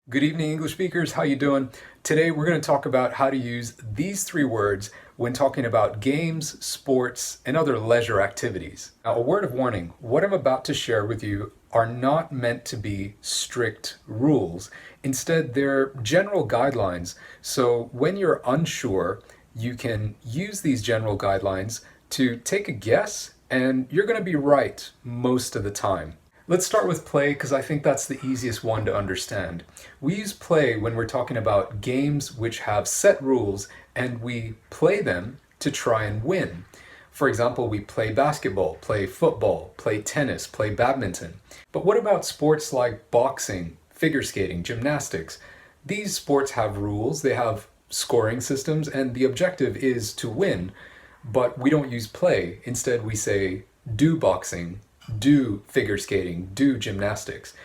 Good evening, English speakers. How you doing? Today we're going to talk about how to use these three words when talking about games, sports, and other leisure activities. Now, a word of warning, what I'm about to share with you are not meant to be strict rules. Instead, they're general guidelines. So when you're unsure, you can use these general guidelines to take a guess, and you're going to be right most of the time. Let's start with play because I think that's the easiest one to understand. We use play when we're talking about games which have set rules and we play them to try and win. For example, we play basketball, play football, play tennis, play badminton. But what about sports like boxing, figure skating, gymnastics? These sports have rules, they have scoring systems, and the objective is to win. But we don't use play. Instead, we say do boxing, do figure skating, do gymnastics.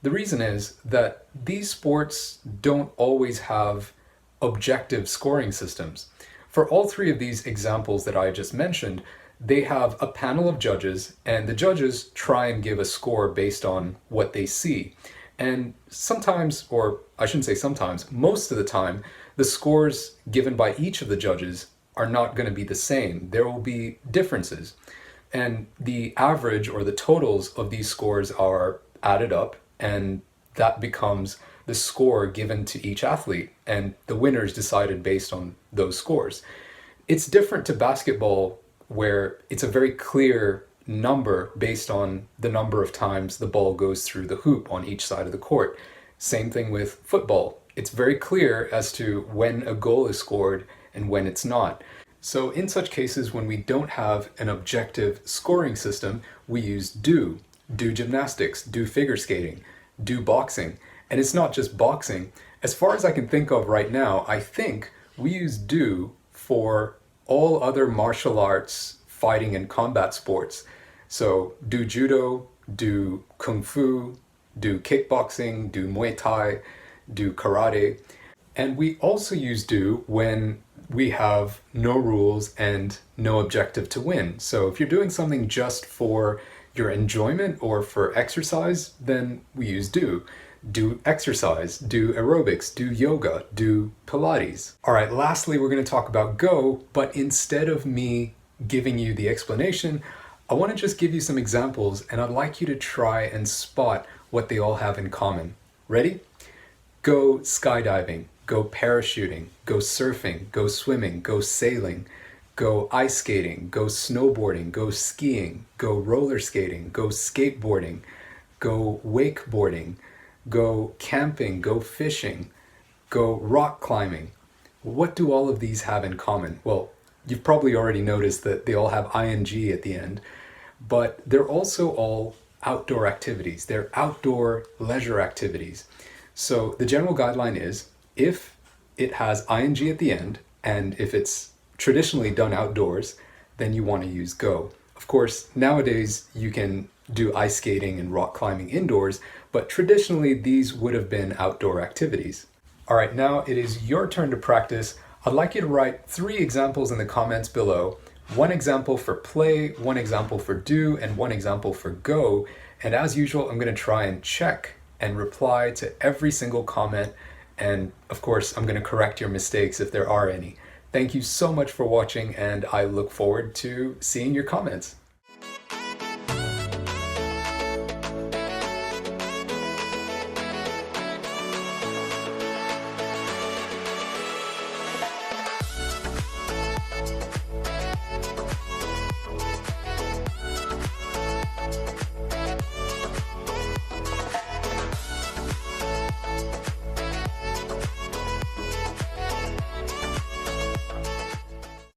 The reason is that these sports don't always have objective scoring systems. For all three of these examples that I just mentioned, they have a panel of judges, and the judges try and give a score based on what they see. And sometimes, or I shouldn't say sometimes, most of the time, the scores given by each of the judges are not going to be the same. There will be differences. And the average or the totals of these scores are added up, and that becomes the score given to each athlete, and the winner is decided based on those scores. It's different to basketball, where it's a very clear number based on the number of times the ball goes through the hoop on each side of the court. Same thing with football. It's very clear as to when a goal is scored and when it's not. So in such cases, when we don't have an objective scoring system, we use do gymnastics, do figure skating, do boxing. And it's not just boxing. As far as I can think of right now, I think we use do for all other martial arts, fighting and combat sports. So do judo, do kung fu, do kickboxing, do Muay Thai, do karate. And we also use do when we have no rules and no objective to win. So if you're doing something just for your enjoyment or for exercise, then we use do. Do exercise, do aerobics, do yoga, do Pilates. All right, lastly, we're going to talk about go, but instead of me giving you the explanation, I want to just give you some examples, and I'd like you to try and spot what they all have in common. Ready? Go skydiving, go parachuting, go surfing, go swimming, go sailing, go ice skating, go snowboarding, go skiing, go roller skating, go skateboarding, go wakeboarding, go camping, go fishing, go rock climbing. What do all of these have in common? Well, you've probably already noticed that they all have ing at the end, but they're also all outdoor activities. They're outdoor leisure activities. So the general guideline is if it has ing at the end, and if it's traditionally done outdoors, then you want to use go. Of course, nowadays you can do ice skating and rock climbing indoors, but traditionally these would have been outdoor activities. All right, now it is your turn to practice. I'd like you to write 3 examples in the comments below. 1 example for play, 1 example for do, and 1 example for go. And as usual, I'm going to try and check and reply to every single comment. And of course, I'm going to correct your mistakes if there are any. Thank you so much for watching, and I look forward to seeing your comments.